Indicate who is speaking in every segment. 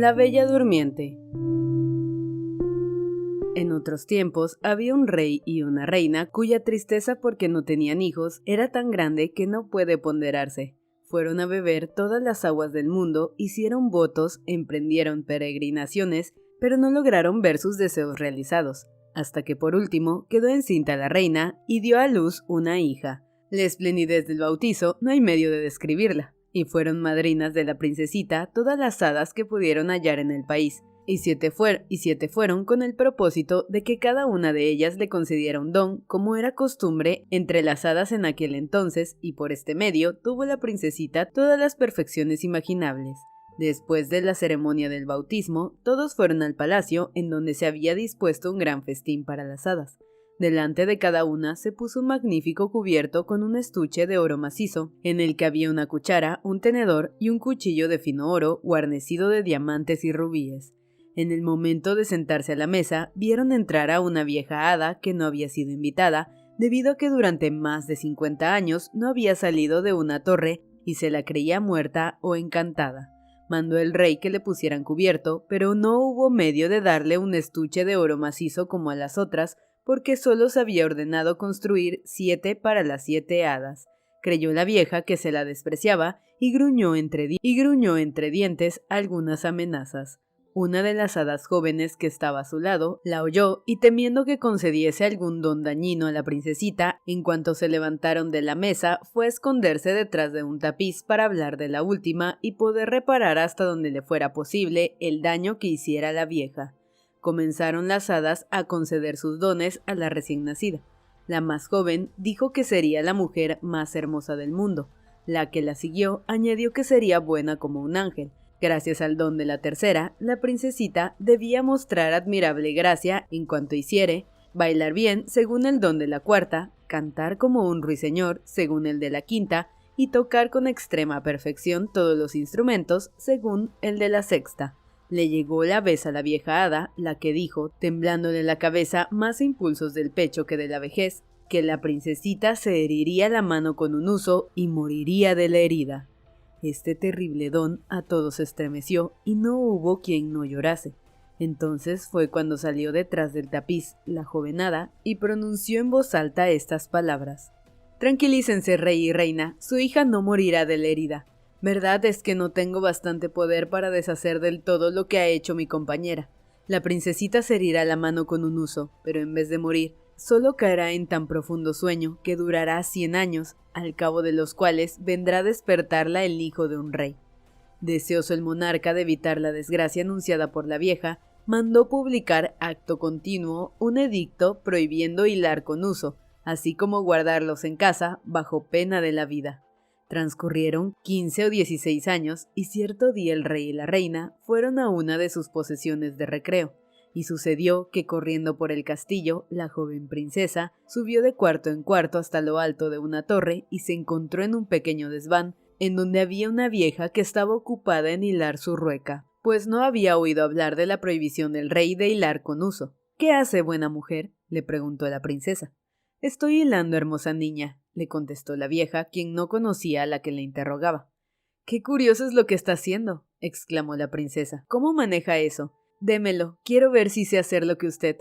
Speaker 1: La Bella Durmiente. En otros tiempos había un rey y una reina cuya tristeza porque no tenían hijos era tan grande que no puede ponderarse. Fueron a beber todas las aguas del mundo, hicieron votos, emprendieron peregrinaciones, pero no lograron ver sus deseos realizados, hasta que por último quedó encinta la reina y dio a luz una hija. La esplendidez del bautizo no hay medio de describirla, y fueron madrinas de la princesita todas las hadas que pudieron hallar en el país, y siete fueron con el propósito de que cada una de ellas le concediera un don, como era costumbre entre las hadas en aquel entonces, y por este medio tuvo la princesita todas las perfecciones imaginables. Después de la ceremonia del bautismo, todos fueron al palacio, en donde se había dispuesto un gran festín para las hadas. Delante de cada una se puso un magnífico cubierto con un estuche de oro macizo, en el que había una cuchara, un tenedor y un cuchillo de fino oro guarnecido de diamantes y rubíes. En el momento de sentarse a la mesa, vieron entrar a una vieja hada que no había sido invitada, debido a que durante más de 50 años no había salido de una torre y se la creía muerta o encantada. Mandó el rey que le pusieran cubierto, pero no hubo medio de darle un estuche de oro macizo como a las otras, porque solo se había ordenado construir 7 para las 7 hadas. Creyó la vieja que se la despreciaba y gruñó entre dientes algunas amenazas. Una de las hadas jóvenes que estaba a su lado la oyó y temiendo que concediese algún don dañino a la princesita, en cuanto se levantaron de la mesa, fue a esconderse detrás de un tapiz para hablar de la última y poder reparar hasta donde le fuera posible el daño que hiciera la vieja. Comenzaron las hadas a conceder sus dones a la recién nacida. La más joven dijo que sería la mujer más hermosa del mundo. La que la siguió añadió que sería buena como un ángel. Gracias al don de la tercera, la princesita debía mostrar admirable gracia en cuanto hiciere, bailar bien según el don de la cuarta, cantar como un ruiseñor según el de la quinta y tocar con extrema perfección todos los instrumentos según el de la sexta. Le llegó la vez a la vieja hada, la que dijo, temblándole la cabeza más a impulsos del pecho que de la vejez, que la princesita se heriría la mano con un huso y moriría de la herida. Este terrible don a todos estremeció y no hubo quien no llorase. Entonces fue cuando salió detrás del tapiz la joven hada y pronunció en voz alta estas palabras. «Tranquilícense, rey y reina, su hija no morirá de la herida. Verdad es que no tengo bastante poder para deshacer del todo lo que ha hecho mi compañera. La princesita se herirá la mano con un huso, pero en vez de morir, solo caerá en tan profundo sueño que durará 100 años, al cabo de los cuales vendrá a despertarla el hijo de un rey». Deseoso el monarca de evitar la desgracia anunciada por la vieja, mandó publicar acto continuo un edicto prohibiendo hilar con huso, así como guardarlos en casa bajo pena de la vida. Transcurrieron 15 o 16 años y cierto día el rey y la reina fueron a una de sus posesiones de recreo. Y sucedió que corriendo por el castillo, la joven princesa subió de cuarto en cuarto hasta lo alto de una torre y se encontró en un pequeño desván, en donde había una vieja que estaba ocupada en hilar su rueca, pues no había oído hablar de la prohibición del rey de hilar con huso. «¿Qué hace, buena mujer?», le preguntó la princesa. «Estoy hilando, hermosa niña», le contestó la vieja, quien no conocía a la que le interrogaba. «¡Qué curioso es lo que está haciendo!», exclamó la princesa. «¿Cómo maneja eso? Démelo, quiero ver si sé hacer lo que usted».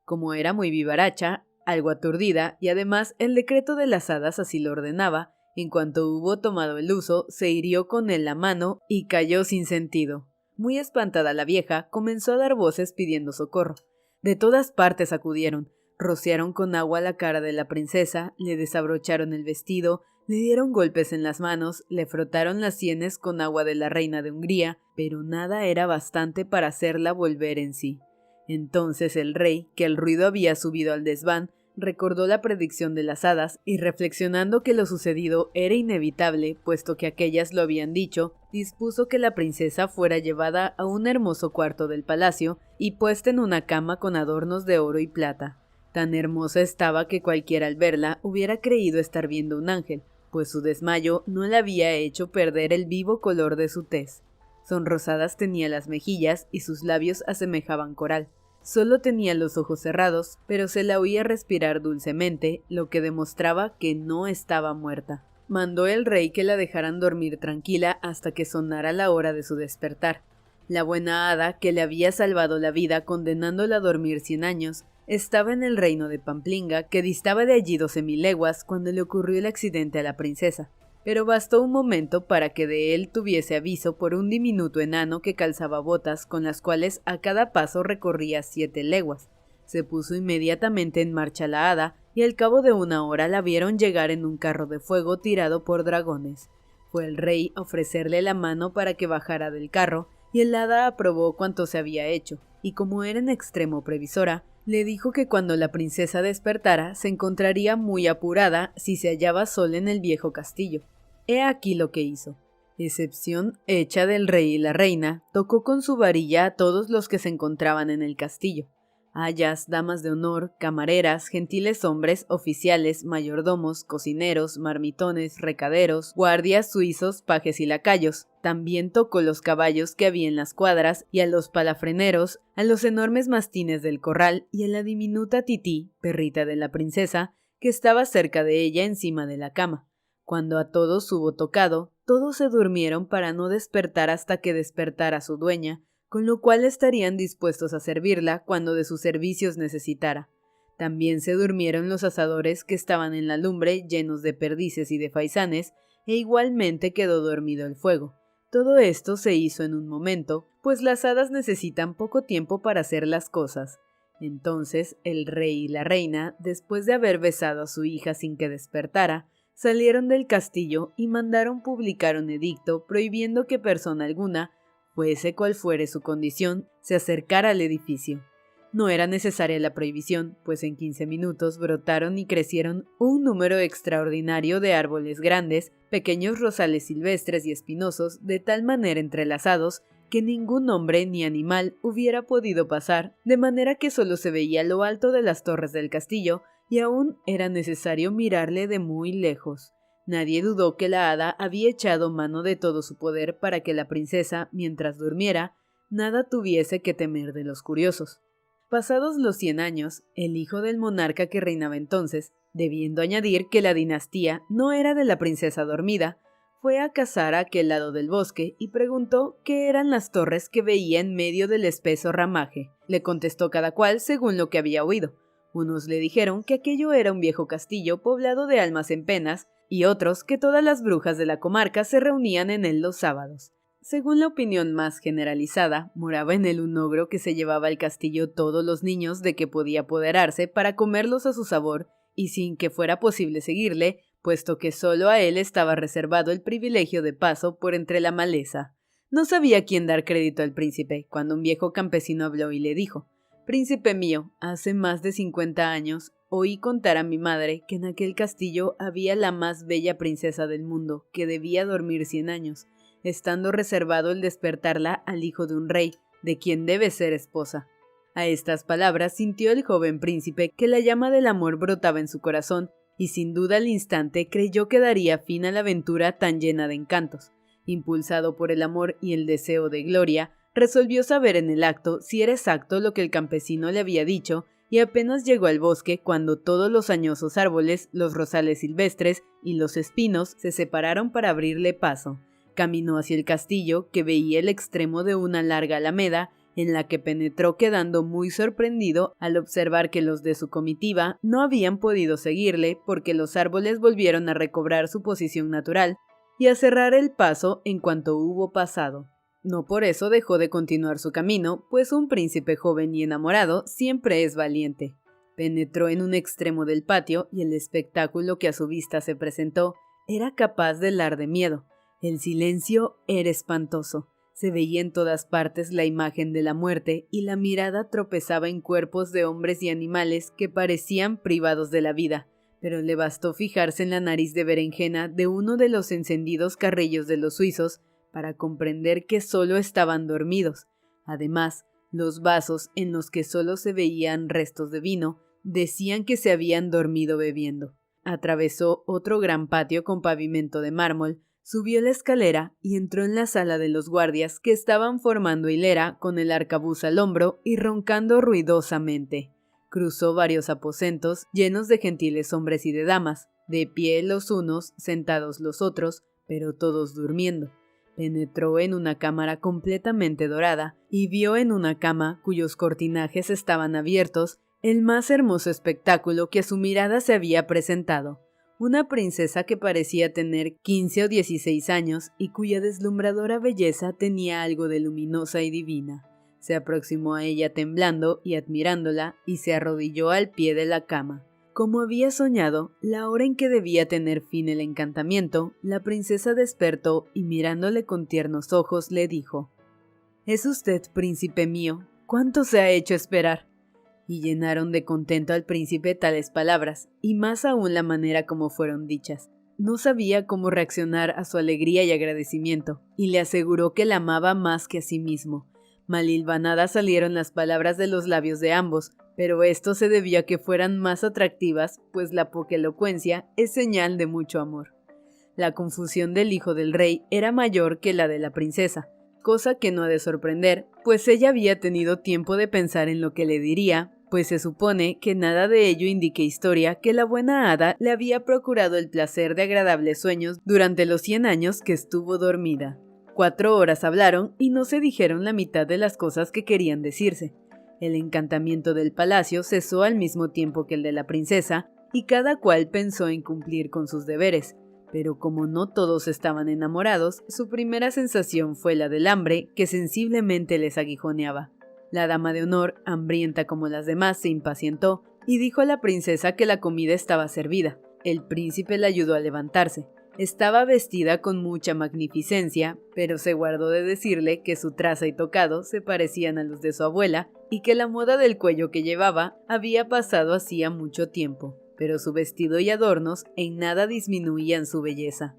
Speaker 1: Como era muy vivaracha, algo aturdida, y además el decreto de las hadas así lo ordenaba, en cuanto hubo tomado el uso, se hirió con él la mano y cayó sin sentido. Muy espantada la vieja, comenzó a dar voces pidiendo socorro. De todas partes acudieron, rociaron con agua la cara de la princesa, le desabrocharon el vestido, le dieron golpes en las manos, le frotaron las sienes con agua de la reina de Hungría, pero nada era bastante para hacerla volver en sí. Entonces el rey, que el ruido había subido al desván, recordó la predicción de las hadas y reflexionando que lo sucedido era inevitable, puesto que aquellas lo habían dicho, dispuso que la princesa fuera llevada a un hermoso cuarto del palacio y puesta en una cama con adornos de oro y plata. Tan hermosa estaba que cualquiera al verla hubiera creído estar viendo un ángel, pues su desmayo no le había hecho perder el vivo color de su tez. Sonrosadas tenía las mejillas y sus labios asemejaban coral. Solo tenía los ojos cerrados, pero se la oía respirar dulcemente, lo que demostraba que no estaba muerta. Mandó el rey que la dejaran dormir tranquila hasta que sonara la hora de su despertar. La buena hada, que le había salvado la vida condenándola a dormir 100 años, estaba en el reino de Pamplinga, que distaba de allí 12.000 leguas, cuando le ocurrió el accidente a la princesa. Pero bastó un momento para que de él tuviese aviso por un diminuto enano que calzaba botas con las cuales a cada paso recorría 7 leguas. Se puso inmediatamente en marcha la hada, y al cabo de 1 hora la vieron llegar en un carro de fuego tirado por dragones. Fue el rey a ofrecerle la mano para que bajara del carro, y el hada aprobó cuanto se había hecho, y como era en extremo previsora, le dijo que cuando la princesa despertara se encontraría muy apurada si se hallaba sola en el viejo castillo. He aquí lo que hizo. Excepción hecha del rey y la reina, tocó con su varilla a todos los que se encontraban en el castillo. Ayas, damas de honor, camareras, gentiles hombres, oficiales, mayordomos, cocineros, marmitones, recaderos, guardias suizos, pajes y lacayos. También tocó los caballos que había en las cuadras y a los palafreneros, a los enormes mastines del corral y a la diminuta Tití, perrita de la princesa, que estaba cerca de ella encima de la cama. Cuando a todos hubo tocado, todos se durmieron para no despertar hasta que despertara su dueña, con lo cual estarían dispuestos a servirla cuando de sus servicios necesitara. También se durmieron los asadores que estaban en la lumbre llenos de perdices y de faisanes, e igualmente quedó dormido el fuego. Todo esto se hizo en un momento, pues las hadas necesitan poco tiempo para hacer las cosas. Entonces el rey y la reina, después de haber besado a su hija sin que despertara, salieron del castillo y mandaron publicar un edicto prohibiendo que persona alguna, fuese cual fuere su condición, se acercara al edificio. No era necesaria la prohibición, pues en 15 minutos brotaron y crecieron un número extraordinario de árboles grandes, pequeños rosales silvestres y espinosos, de tal manera entrelazados que ningún hombre ni animal hubiera podido pasar, de manera que solo se veía lo alto de las torres del castillo, y aún era necesario mirarle de muy lejos. Nadie dudó que la hada había echado mano de todo su poder para que la princesa, mientras durmiera, nada tuviese que temer de los curiosos. Pasados los 100 años, el hijo del monarca que reinaba entonces, debiendo añadir que la dinastía no era de la princesa dormida, fue a cazar a aquel lado del bosque y preguntó qué eran las torres que veía en medio del espeso ramaje. Le contestó cada cual según lo que había oído. Unos le dijeron que aquello era un viejo castillo poblado de almas en penas, y otros que todas las brujas de la comarca se reunían en él los sábados. Según la opinión más generalizada, moraba en él un ogro que se llevaba al castillo todos los niños de que podía apoderarse para comerlos a su sabor y sin que fuera posible seguirle, puesto que solo a él estaba reservado el privilegio de paso por entre la maleza. No sabía a quién dar crédito al príncipe, cuando un viejo campesino habló y le dijo: «Príncipe mío, hace más de 50 años oí contar a mi madre que en aquel castillo había la más bella princesa del mundo, que debía dormir 100 años, estando reservado el despertarla al hijo de un rey, de quien debe ser esposa». A estas palabras sintió el joven príncipe que la llama del amor brotaba en su corazón, y sin duda al instante creyó que daría fin a la aventura tan llena de encantos. Impulsado por el amor y el deseo de gloria, resolvió saber en el acto si era exacto lo que el campesino le había dicho, y apenas llegó al bosque cuando todos los añosos árboles, los rosales silvestres y los espinos se separaron para abrirle paso. Caminó hacia el castillo, que veía el extremo de una larga alameda, en la que penetró quedando muy sorprendido al observar que los de su comitiva no habían podido seguirle porque los árboles volvieron a recobrar su posición natural y a cerrar el paso en cuanto hubo pasado. No por eso dejó de continuar su camino, pues un príncipe joven y enamorado siempre es valiente. Penetró en un extremo del patio y el espectáculo que a su vista se presentó era capaz de helar de miedo. El silencio era espantoso. Se veía en todas partes la imagen de la muerte y la mirada tropezaba en cuerpos de hombres y animales que parecían privados de la vida, pero le bastó fijarse en la nariz de berenjena de uno de los encendidos carrillos de los suizos para comprender que solo estaban dormidos. Además, los vasos en los que solo se veían restos de vino decían que se habían dormido bebiendo. Atravesó otro gran patio con pavimento de mármol, subió la escalera y entró en la sala de los guardias que estaban formando hilera con el arcabuz al hombro y roncando ruidosamente. Cruzó varios aposentos llenos de gentiles hombres y de damas, de pie los unos, sentados los otros, pero todos durmiendo. Penetró en una cámara completamente dorada y vio en una cama cuyos cortinajes estaban abiertos el más hermoso espectáculo que a su mirada se había presentado. Una princesa que parecía tener 15 o 16 años y cuya deslumbradora belleza tenía algo de luminosa y divina. Se aproximó a ella temblando y admirándola y se arrodilló al pie de la cama. Como había soñado, la hora en que debía tener fin el encantamiento, la princesa despertó y mirándole con tiernos ojos le dijo: «Es usted, príncipe mío, ¿cuánto se ha hecho esperar?». Y llenaron de contento al príncipe tales palabras, y más aún la manera como fueron dichas. No sabía cómo reaccionar a su alegría y agradecimiento, y le aseguró que la amaba más que a sí mismo. Malhilvanadas salieron las palabras de los labios de ambos, pero esto se debió a que fueran más atractivas, pues la poca elocuencia es señal de mucho amor. La confusión del hijo del rey era mayor que la de la princesa, cosa que no ha de sorprender, pues ella había tenido tiempo de pensar en lo que le diría, pues se supone que nada de ello indique historia que la buena hada le había procurado el placer de agradables sueños durante los 100 años que estuvo dormida. 4 horas hablaron y no se dijeron la mitad de las cosas que querían decirse. El encantamiento del palacio cesó al mismo tiempo que el de la princesa, y cada cual pensó en cumplir con sus deberes. Pero como no todos estaban enamorados, su primera sensación fue la del hambre que sensiblemente les aguijoneaba. La dama de honor, hambrienta como las demás, se impacientó y dijo a la princesa que la comida estaba servida. El príncipe la ayudó a levantarse. Estaba vestida con mucha magnificencia, pero se guardó de decirle que su traza y tocado se parecían a los de su abuela y que la moda del cuello que llevaba había pasado hacía mucho tiempo, pero su vestido y adornos en nada disminuían su belleza.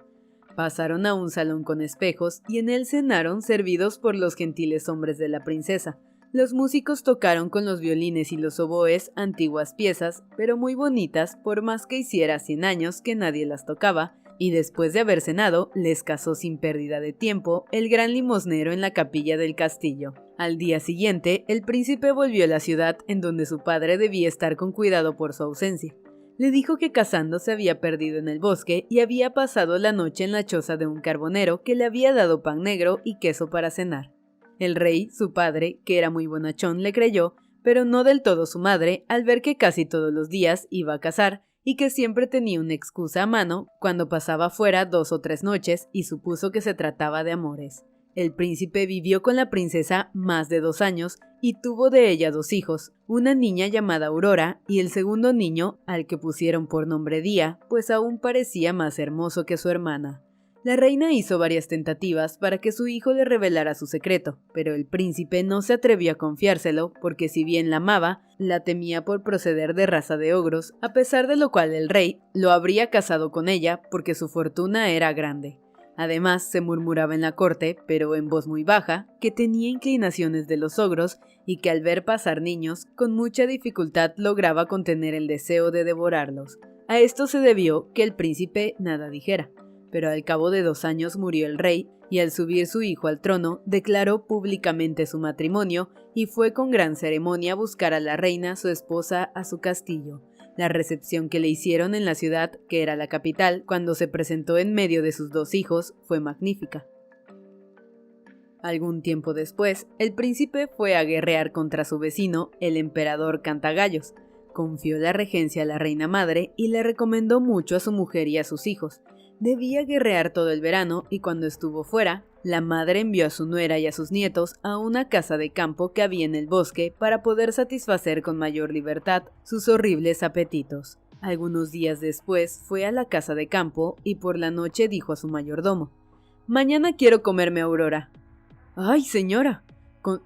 Speaker 1: Pasaron a un salón con espejos y en él cenaron servidos por los gentiles hombres de la princesa. Los músicos tocaron con los violines y los oboes antiguas piezas, pero muy bonitas por más que hiciera 100 años que nadie las tocaba, y después de haber cenado, les casó sin pérdida de tiempo el gran limosnero en la capilla del castillo. Al día siguiente, el príncipe volvió a la ciudad en donde su padre debía estar con cuidado por su ausencia. Le dijo que cazando se había perdido en el bosque y había pasado la noche en la choza de un carbonero que le había dado pan negro y queso para cenar. El rey, su padre, que era muy bonachón, le creyó, pero no del todo su madre, al ver que casi todos los días iba a cazar y que siempre tenía una excusa a mano cuando pasaba fuera 2 o 3 noches y supuso que se trataba de amores. El príncipe vivió con la princesa más de 2 años y tuvo de ella 2 hijos, una niña llamada Aurora y el segundo niño, al que pusieron por nombre Día, pues aún parecía más hermoso que su hermana. La reina hizo varias tentativas para que su hijo le revelara su secreto, pero el príncipe no se atrevió a confiárselo porque si bien la amaba, la temía por proceder de raza de ogros, a pesar de lo cual el rey lo habría casado con ella porque su fortuna era grande. Además, se murmuraba en la corte, pero en voz muy baja, que tenía inclinaciones de los ogros y que al ver pasar niños, con mucha dificultad lograba contener el deseo de devorarlos. A esto se debió que el príncipe nada dijera. Pero al cabo de 2 años murió el rey, y al subir su hijo al trono, declaró públicamente su matrimonio y fue con gran ceremonia a buscar a la reina, su esposa, a su castillo. La recepción que le hicieron en la ciudad, que era la capital, cuando se presentó en medio de sus 2 hijos, fue magnífica. Algún tiempo después, el príncipe fue a guerrear contra su vecino, el emperador Cantagallos. Confió la regencia a la reina madre y le recomendó mucho a su mujer y a sus hijos. Debía guerrear todo el verano y cuando estuvo fuera, la madre envió a su nuera y a sus nietos a una casa de campo que había en el bosque para poder satisfacer con mayor libertad sus horribles apetitos. Algunos días después fue a la casa de campo y por la noche dijo a su mayordomo: «Mañana quiero comerme a Aurora». «¡Ay, señora!»,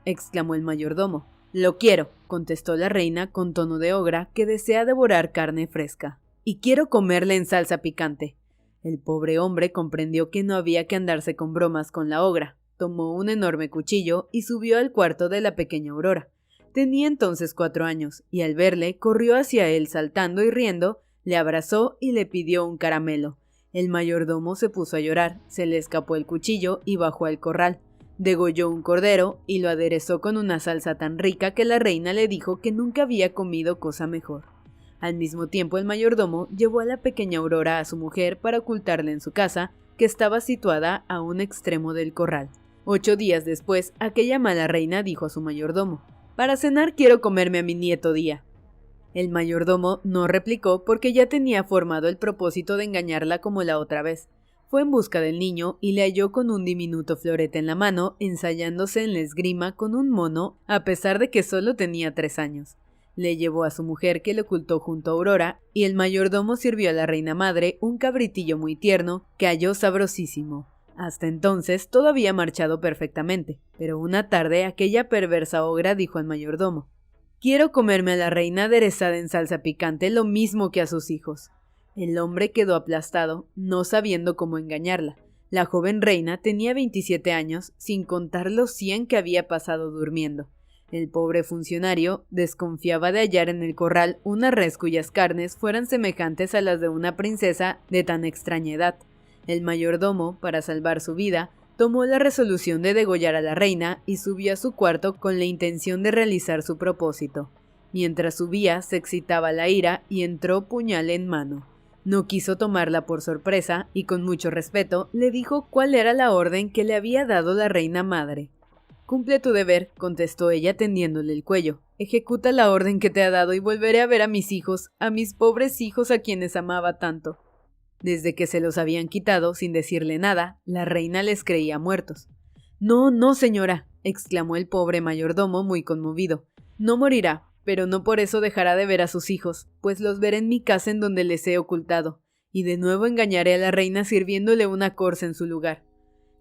Speaker 1: exclamó el mayordomo. «Lo quiero», contestó la reina con tono de ogra que desea devorar carne fresca. «Y quiero comerla en salsa picante». El pobre hombre comprendió que no había que andarse con bromas con la ogra. Tomó un enorme cuchillo y subió al cuarto de la pequeña Aurora. Tenía entonces 4 años, y al verle corrió hacia él saltando y riendo, le abrazó y le pidió un caramelo. El mayordomo se puso a llorar, se le escapó el cuchillo y bajó al corral. Degolló un cordero y lo aderezó con una salsa tan rica que la reina le dijo que nunca había comido cosa mejor. Al mismo tiempo el mayordomo llevó a la pequeña Aurora a su mujer para ocultarla en su casa, que estaba situada a un extremo del corral. 8 días después, aquella mala reina dijo a su mayordomo: «Para cenar quiero comerme a mi nieto Día». El mayordomo no replicó porque ya tenía formado el propósito de engañarla como la otra vez. Fue en busca del niño y le halló con un diminuto florete en la mano, ensayándose en la esgrima con un mono, a pesar de que solo tenía 3 años. Le llevó a su mujer, que le ocultó junto a Aurora, y el mayordomo sirvió a la reina madre un cabritillo muy tierno que halló sabrosísimo. Hasta entonces todo había marchado perfectamente, pero una tarde aquella perversa ogra dijo al mayordomo: «Quiero comerme a la reina aderezada en salsa picante lo mismo que a sus hijos». El hombre quedó aplastado, no sabiendo cómo engañarla. La joven reina tenía 27 años, sin contar los 100 que había pasado durmiendo. El pobre funcionario desconfiaba de hallar en el corral una res cuyas carnes fueran semejantes a las de una princesa de tan extraña edad. El mayordomo, para salvar su vida, tomó la resolución de degollar a la reina y subió a su cuarto con la intención de realizar su propósito. Mientras subía, se excitaba la ira y entró puñal en mano. No quiso tomarla por sorpresa y con mucho respeto le dijo cuál era la orden que le había dado la reina madre. «Cumple tu deber», contestó ella tendiéndole el cuello. «Ejecuta la orden que te ha dado y volveré a ver a mis hijos, a mis pobres hijos a quienes amaba tanto». Desde que se los habían quitado sin decirle nada, la reina les creía muertos. «No, no, señora», exclamó el pobre mayordomo muy conmovido. «No morirá, pero no por eso dejará de ver a sus hijos, pues los veré en mi casa en donde les he ocultado, y de nuevo engañaré a la reina sirviéndole una corza en su lugar».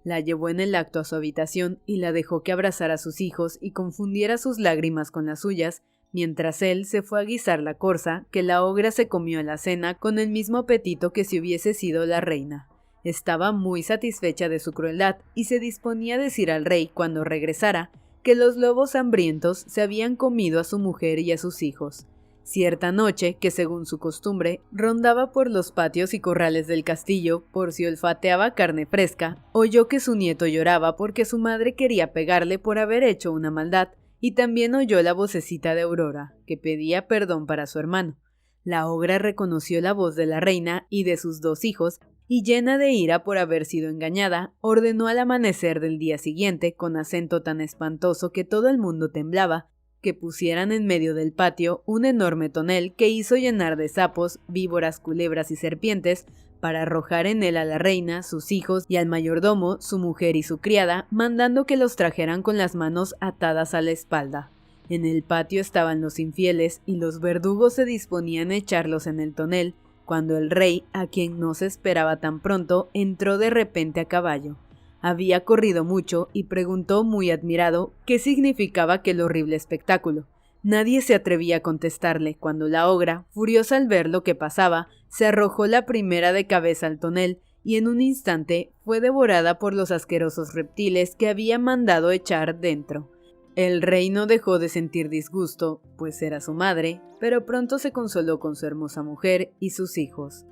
Speaker 1: La llevó en el acto a su habitación y la dejó que abrazara a sus hijos y confundiera sus lágrimas con las suyas, mientras él se fue a guisar la corza que la ogra se comió en la cena con el mismo apetito que si hubiese sido la reina. Estaba muy satisfecha de su crueldad y se disponía a decir al rey, cuando regresara, que los lobos hambrientos se habían comido a su mujer y a sus hijos. Cierta noche, que según su costumbre, rondaba por los patios y corrales del castillo por si olfateaba carne fresca, oyó que su nieto lloraba porque su madre quería pegarle por haber hecho una maldad, y también oyó la vocecita de Aurora, que pedía perdón para su hermano. La ogra reconoció la voz de la reina y de sus 2 hijos, y llena de ira por haber sido engañada, ordenó al amanecer del día siguiente, con acento tan espantoso que todo el mundo temblaba, que pusieran en medio del patio un enorme tonel que hizo llenar de sapos, víboras, culebras y serpientes, para arrojar en él a la reina, sus hijos y al mayordomo, su mujer y su criada, mandando que los trajeran con las manos atadas a la espalda. En el patio estaban los infieles y los verdugos se disponían a echarlos en el tonel, cuando el rey, a quien no se esperaba tan pronto, entró de repente a caballo. Había corrido mucho y preguntó muy admirado qué significaba aquel horrible espectáculo. Nadie se atrevía a contestarle cuando la ogra, furiosa al ver lo que pasaba, se arrojó la primera de cabeza al tonel y en un instante fue devorada por los asquerosos reptiles que había mandado echar dentro. El rey no dejó de sentir disgusto, pues era su madre, pero pronto se consoló con su hermosa mujer y sus hijos.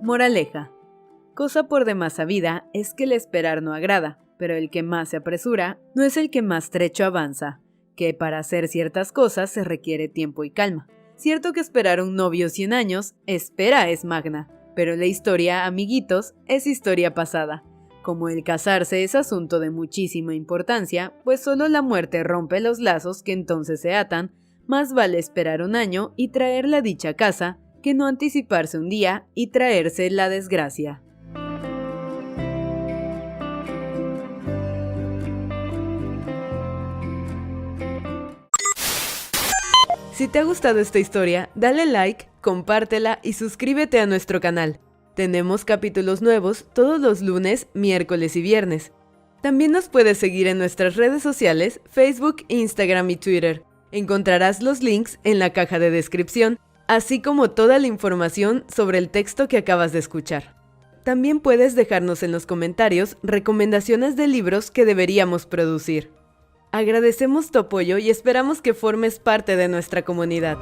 Speaker 1: Moraleja. Cosa por demás sabida es que el esperar no agrada, pero el que más se apresura no es el que más trecho avanza, que para hacer ciertas cosas se requiere tiempo y calma. Cierto que esperar un novio 100 años, espera es magna, pero la historia, amiguitos, es historia pasada. Como el casarse es asunto de muchísima importancia, pues solo la muerte rompe los lazos que entonces se atan, más vale esperar un año y traer la dicha a casa, que no anticiparse un día y traerse la desgracia. Si te ha gustado esta historia, dale like, compártela y suscríbete a nuestro canal. Tenemos capítulos nuevos todos los lunes, miércoles y viernes. También nos puedes seguir en nuestras redes sociales, Facebook, Instagram y Twitter. Encontrarás los links en la caja de descripción, así como toda la información sobre el texto que acabas de escuchar. También puedes dejarnos en los comentarios recomendaciones de libros que deberíamos producir. Agradecemos tu apoyo y esperamos que formes parte de nuestra comunidad.